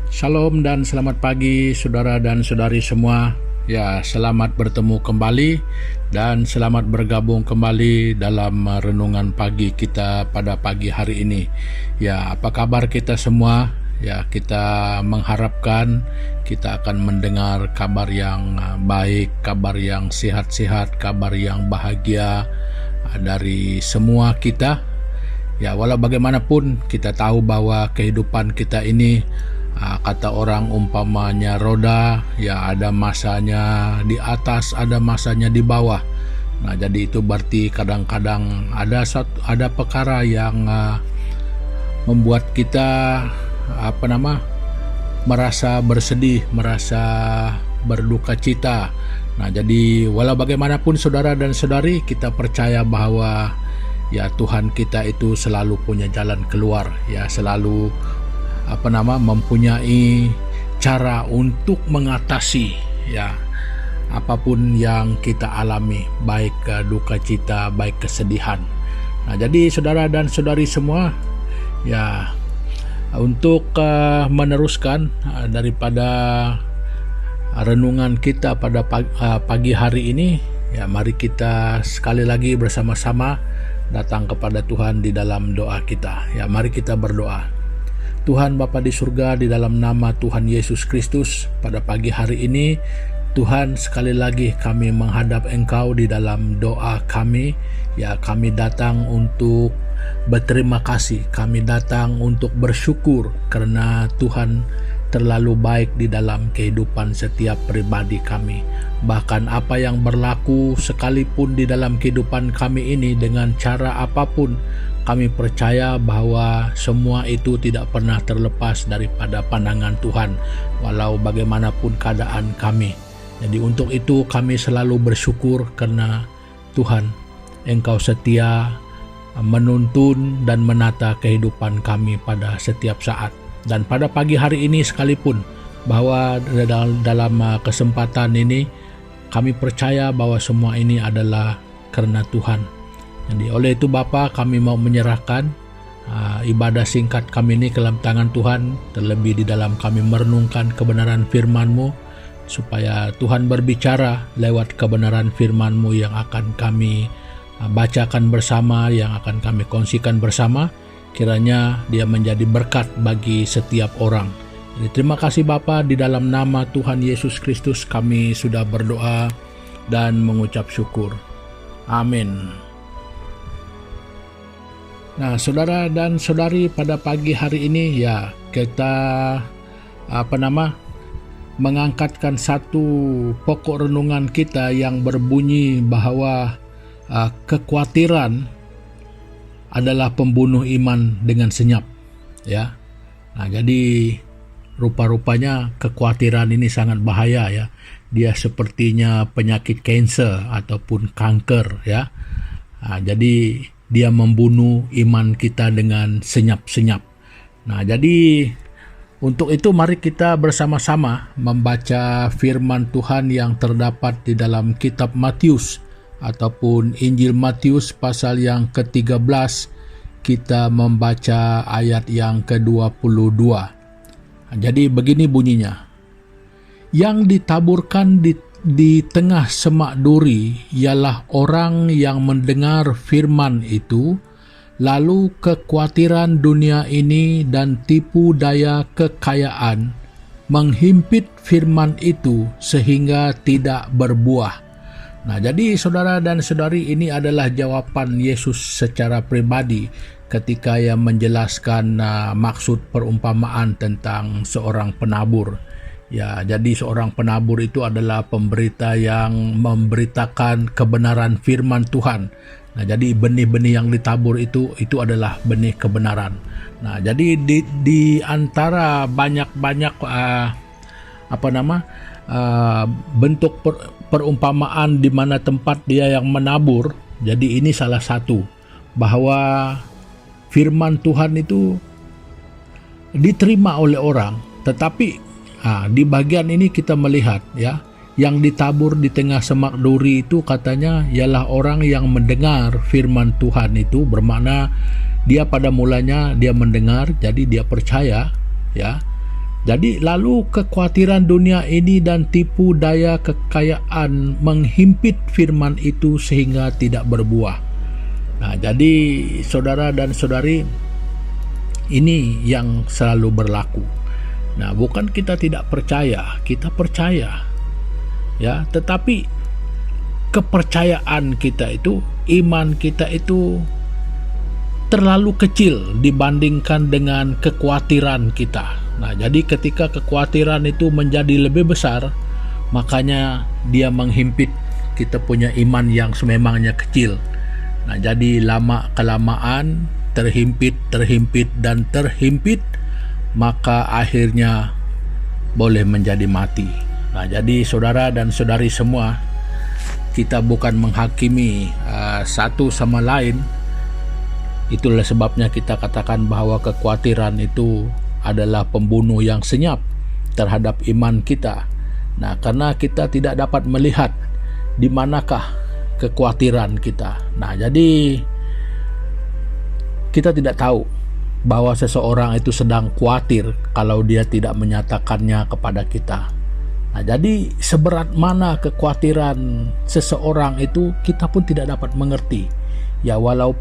Shalom dan selamat pagi saudara dan saudari semua. Ya, selamat bertemu kembali dan selamat bergabung kembali dalam renungan pagi kita pada pagi hari ini. Ya, apa kabar kita semua? Ya, kita mengharapkan kita akan mendengar kabar yang baik, kabar yang sehat-sehat, kabar yang bahagia dari semua kita. Ya, walau bagaimanapun kita tahu bahwa kehidupan kita ini kata orang umpamanya roda, ya ada masanya di atas, ada masanya di bawah. Nah, jadi itu berarti kadang-kadang ada perkara yang membuat kita merasa bersedih, merasa berduka cita. Nah, jadi walau bagaimanapun saudara dan saudari, kita percaya bahwa ya Tuhan kita itu selalu punya jalan keluar, ya selalu mempunyai cara untuk mengatasi ya apapun yang kita alami, baik duka cita, baik kesedihan. Nah, jadi saudara dan saudari semua, ya untuk meneruskan daripada renungan kita pada pagi hari ini, ya mari kita sekali lagi bersama-sama datang kepada Tuhan di dalam doa kita. Ya, mari kita berdoa. Tuhan Bapa di surga, di dalam nama Tuhan Yesus Kristus, pada pagi hari ini Tuhan, sekali lagi kami menghadap Engkau di dalam doa kami. Ya, kami datang untuk berterima kasih, kami datang untuk bersyukur karena Tuhan terlalu baik di dalam kehidupan setiap pribadi kami. Bahkan apa yang berlaku sekalipun di dalam kehidupan kami ini, dengan cara apapun, kami percaya bahwa semua itu tidak pernah terlepas daripada pandangan Tuhan, walau bagaimanapun keadaan kami. Jadi untuk itu kami selalu bersyukur karena Tuhan, Engkau setia menuntun dan menata kehidupan kami pada setiap saat. Dan pada pagi hari ini sekalipun, bahwa dalam kesempatan ini kami percaya bahwa semua ini adalah karena Tuhan. Jadi oleh itu Bapa, kami mau menyerahkan ibadah singkat kami ini ke dalam tangan Tuhan, terlebih di dalam kami merenungkan kebenaran firman-Mu, supaya Tuhan berbicara lewat kebenaran firman-Mu yang akan kami bacakan bersama, yang akan kami kongsikan bersama. Kiranya dia menjadi berkat bagi setiap orang. Jadi terima kasih Bapa, di dalam nama Tuhan Yesus Kristus kami sudah berdoa dan mengucap syukur. Amin. Nah, saudara dan saudari, pada pagi hari ini ya kita mengangkatkan satu pokok renungan kita yang berbunyi bahwa kekhawatiran adalah pembunuh iman dengan senyap, ya. Nah, jadi rupa-rupanya kekhawatiran ini sangat bahaya, ya. Dia sepertinya penyakit kanker ataupun kanker, ya. Nah, jadi dia membunuh iman kita dengan senyap-senyap. Nah, jadi untuk itu mari kita bersama-sama membaca firman Tuhan yang terdapat di dalam kitab Matius ataupun Injil Matius pasal yang ke-13. Kita membaca ayat yang ke-22. Jadi begini bunyinya. Yang ditaburkan di tengah semak duri ialah orang yang mendengar firman itu, lalu kekhawatiran dunia ini dan tipu daya kekayaan menghimpit firman itu sehingga tidak berbuah. Nah, jadi saudara dan saudari, ini adalah jawaban Yesus secara pribadi ketika ia menjelaskan maksud perumpamaan tentang seorang penabur. Ya, jadi seorang penabur itu adalah pemberita yang memberitakan kebenaran firman Tuhan. Nah, jadi benih-benih yang ditabur itu adalah benih kebenaran. Nah, jadi di antara banyak-banyak bentuk perumpamaan di mana tempat dia yang menabur, jadi ini salah satu, bahwa firman Tuhan itu diterima oleh orang, tetapi di bagian ini kita melihat ya, yang ditabur di tengah semak duri itu katanya ialah orang yang mendengar firman Tuhan itu, bermakna dia pada mulanya dia mendengar, jadi dia percaya ya. Jadi lalu kekhawatiran dunia ini dan tipu daya kekayaan menghimpit firman itu sehingga tidak berbuah. Nah, jadi saudara dan saudari, ini yang selalu berlaku. Nah, bukan kita tidak percaya, kita percaya. Ya, tetapi kepercayaan kita itu, iman kita itu terlalu kecil dibandingkan dengan kekhawatiran kita. Nah, jadi ketika kekhawatiran itu menjadi lebih besar, makanya dia menghimpit kita punya iman yang sememangnya kecil. Nah, jadi lama-kelamaan terhimpit, dan terhimpit, maka akhirnya boleh menjadi mati. Nah, jadi saudara dan saudari semua, kita bukan menghakimi satu sama lain. Itulah sebabnya kita katakan bahwa kekhawatiran itu adalah pembunuh yang senyap terhadap iman kita. Nah, karena kita tidak dapat melihat di manakah kekhawatiran kita. Nah, jadi kita tidak tahu bahwa seseorang itu sedang khawatir kalau dia tidak menyatakannya kepada kita. Nah, jadi seberat mana kekhawatiran seseorang itu kita pun tidak dapat mengerti. Ya, walau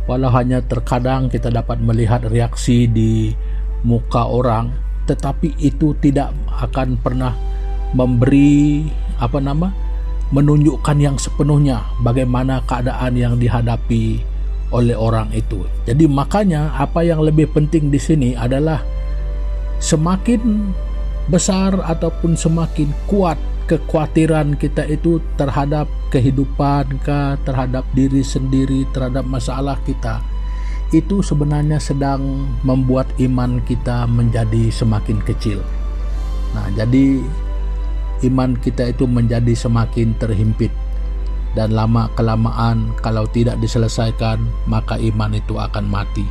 walau hanya terkadang kita dapat melihat reaksi di muka orang, tetapi itu tidak akan pernah memberi menunjukkan yang sepenuhnya bagaimana keadaan yang dihadapi oleh orang itu. Jadi makanya apa yang lebih penting di sini adalah semakin besar ataupun semakin kuat kekhawatiran kita itu terhadap kehidupan, terhadap diri sendiri, terhadap masalah kita, itu sebenarnya sedang membuat iman kita menjadi semakin kecil. Nah, jadi iman kita itu menjadi semakin terhimpit, dan lama-kelamaan kalau tidak diselesaikan, maka iman itu akan mati.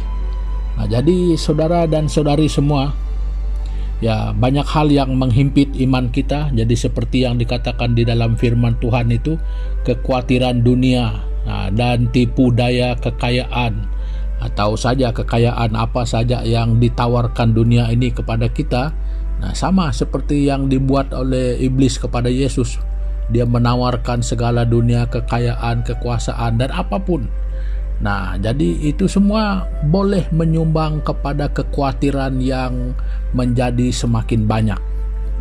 Nah, jadi saudara dan saudari semua, ya, banyak hal yang menghimpit iman kita. Jadi seperti yang dikatakan di dalam firman Tuhan itu, kekhawatiran dunia, dan tipu daya kekayaan, atau saja kekayaan apa saja yang ditawarkan dunia ini kepada kita. Nah, sama seperti yang dibuat oleh iblis kepada Yesus. Dia menawarkan segala dunia, kekayaan, kekuasaan, dan apapun. Nah, jadi itu semua boleh menyumbang kepada kekhawatiran yang menjadi semakin banyak.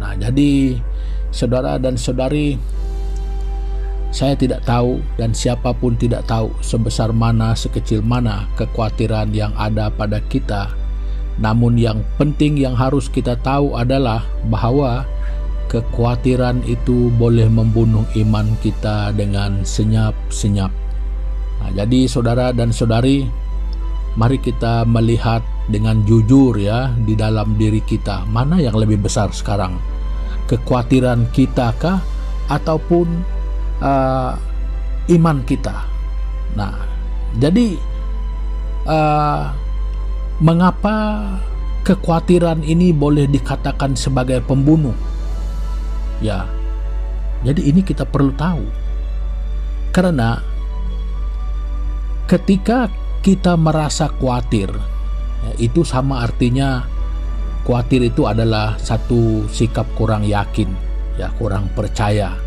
Nah, jadi saudara dan saudari, saya tidak tahu dan siapapun tidak tahu sebesar mana, sekecil mana kekhawatiran yang ada pada kita. Namun yang penting yang harus kita tahu adalah bahwa kekhawatiran itu boleh membunuh iman kita dengan senyap-senyap. Nah, jadi saudara dan saudari, mari kita melihat dengan jujur ya di dalam diri kita, mana yang lebih besar sekarang, kekhawatiran kita kah ataupun iman kita. Nah, jadi mengapa kekhawatiran ini boleh dikatakan sebagai pembunuh? Ya, jadi ini kita perlu tahu, karena ketika kita merasa khawatir, ya, itu sama artinya khawatir itu adalah satu sikap kurang yakin, ya, kurang percaya.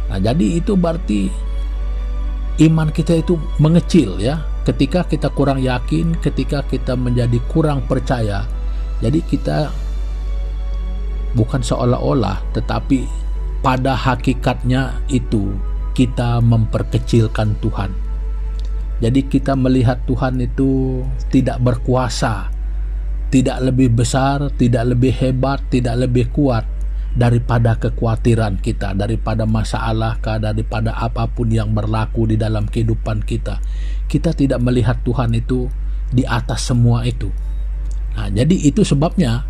Nah, jadi itu berarti iman kita itu mengecil ya. Ketika kita kurang yakin, ketika kita menjadi kurang percaya, jadi kita bukan seolah-olah, tetapi pada hakikatnya itu kita memperkecilkan Tuhan. Jadi kita melihat Tuhan itu tidak berkuasa, tidak lebih besar, tidak lebih hebat, tidak lebih kuat daripada kekhawatiran kita, daripada masalah, daripada apapun yang berlaku di dalam kehidupan kita. Kita tidak melihat Tuhan itu di atas semua itu. Nah, jadi itu sebabnya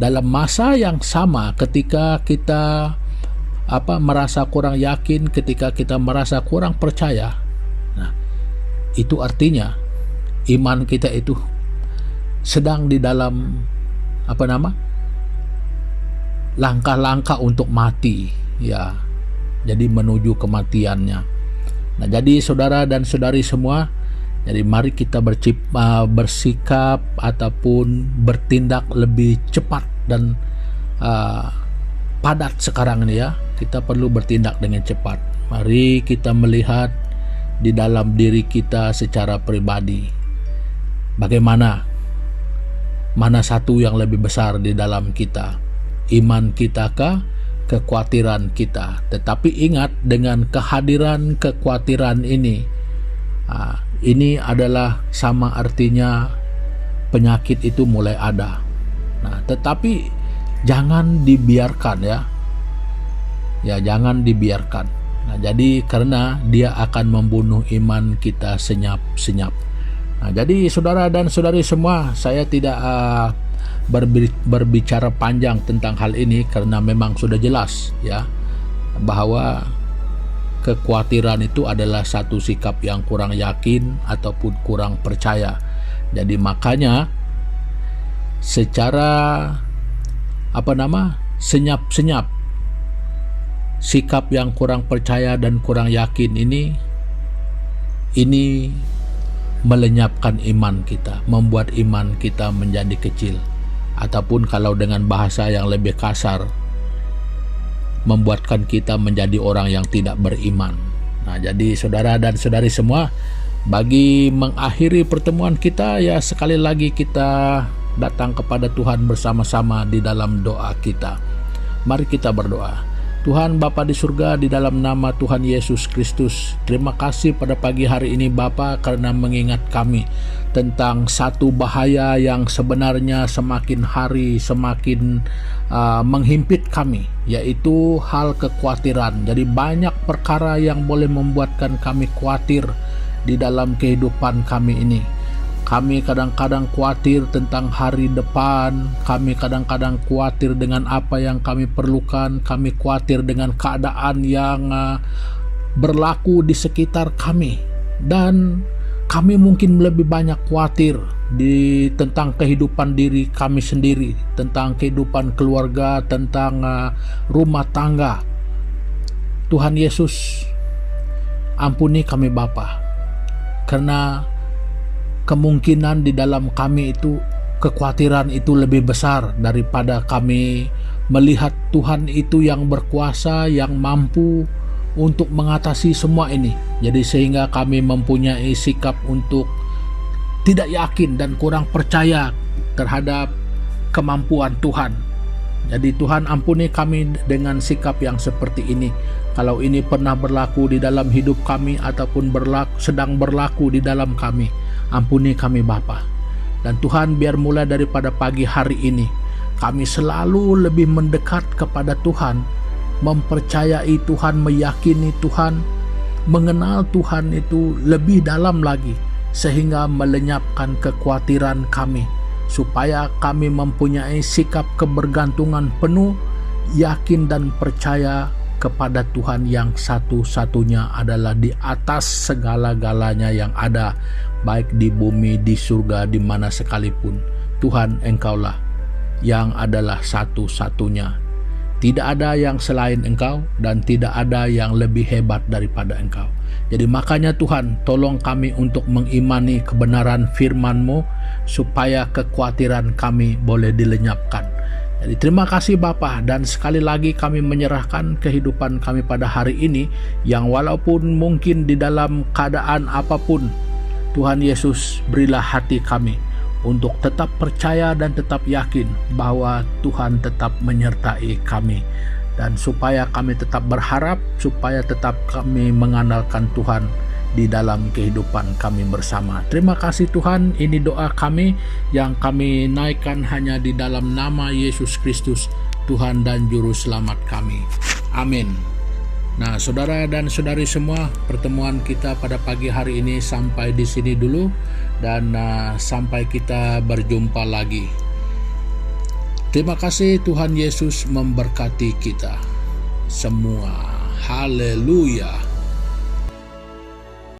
dalam masa yang sama, ketika kita merasa kurang yakin, ketika kita merasa kurang percaya, nah, itu artinya iman kita itu sedang di dalam langkah-langkah untuk mati, ya. Jadi menuju kematiannya. Nah, jadi saudara dan saudari semua, Jadi mari kita bersikap ataupun bertindak lebih cepat dan padat sekarang ini ya. Kita perlu bertindak dengan cepat. Mari kita melihat di dalam diri kita secara pribadi. Bagaimana? Mana satu yang lebih besar di dalam kita? Iman kita kah? Kekhawatiran kita? Tetapi ingat, dengan kehadiran kekhawatiran ini adalah sama artinya penyakit itu mulai ada. Nah, tetapi jangan dibiarkan ya. Ya, jangan dibiarkan. Nah, jadi karena dia akan membunuh iman kita senyap-senyap. Nah, jadi saudara dan saudari semua, saya tidak berbicara panjang tentang hal ini karena memang sudah jelas ya bahwa kekhawatiran itu adalah satu sikap yang kurang yakin ataupun kurang percaya. Jadi makanya secara senyap-senyap, sikap yang kurang percaya dan kurang yakin ini melenyapkan iman kita, membuat iman kita menjadi kecil, ataupun kalau dengan bahasa yang lebih kasar, membuatkan kita menjadi orang yang tidak beriman. Nah, jadi saudara dan saudari semua, bagi mengakhiri pertemuan kita ya, sekali lagi kita datang kepada Tuhan bersama-sama di dalam doa kita. Mari kita berdoa. Tuhan Bapa di surga, di dalam nama Tuhan Yesus Kristus, terima kasih pada pagi hari ini Bapa karena mengingat kami tentang satu bahaya yang sebenarnya semakin hari semakin menghimpit kami, yaitu hal kekhawatiran. Jadi banyak perkara yang boleh membuatkan kami khawatir di dalam kehidupan kami ini. Kami kadang-kadang khawatir tentang hari depan, kami kadang-kadang khawatir dengan apa yang kami perlukan, kami khawatir dengan keadaan yang berlaku di sekitar kami, dan kami mungkin lebih banyak khawatir tentang kehidupan diri kami sendiri, tentang kehidupan keluarga, tentang rumah tangga. Tuhan Yesus, ampuni kami Bapa, karena kemungkinan di dalam kami itu kekhawatiran itu lebih besar daripada kami melihat Tuhan itu yang berkuasa, yang mampu untuk mengatasi semua ini. Jadi sehingga kami mempunyai sikap untuk tidak yakin dan kurang percaya terhadap kemampuan Tuhan. Jadi Tuhan, ampuni kami dengan sikap yang seperti ini. Kalau ini pernah berlaku di dalam hidup kami ataupun sedang berlaku di dalam kami, ampuni kami Bapa. Dan Tuhan, biar mulai daripada pagi hari ini kami selalu lebih mendekat kepada Tuhan, mempercayai Tuhan, meyakini Tuhan, mengenal Tuhan itu lebih dalam lagi, sehingga melenyapkan kekhawatiran kami, supaya kami mempunyai sikap kebergantungan penuh, yakin dan percaya kepada Tuhan yang satu-satunya adalah di atas segala-galanya yang ada, baik di bumi, di surga, di mana sekalipun. Tuhan, Engkaulah yang adalah satu-satunya. Tidak ada yang selain Engkau dan tidak ada yang lebih hebat daripada Engkau. Jadi makanya Tuhan, tolong kami untuk mengimani kebenaran firman-Mu supaya kekhawatiran kami boleh dilenyapkan. Jadi terima kasih Bapa, dan sekali lagi kami menyerahkan kehidupan kami pada hari ini, yang walaupun mungkin di dalam keadaan apapun, Tuhan Yesus, berilah hati kami untuk tetap percaya dan tetap yakin bahwa Tuhan tetap menyertai kami, dan supaya kami tetap berharap, supaya tetap kami mengandalkan Tuhan di dalam kehidupan kami bersama. Terima kasih Tuhan, ini doa kami yang kami naikkan hanya di dalam nama Yesus Kristus, Tuhan dan Juru Selamat kami. Amin. Nah, saudara dan saudari semua, pertemuan kita pada pagi hari ini sampai di sini dulu, dan sampai kita berjumpa lagi. Terima kasih, Tuhan Yesus memberkati kita semua. Haleluya.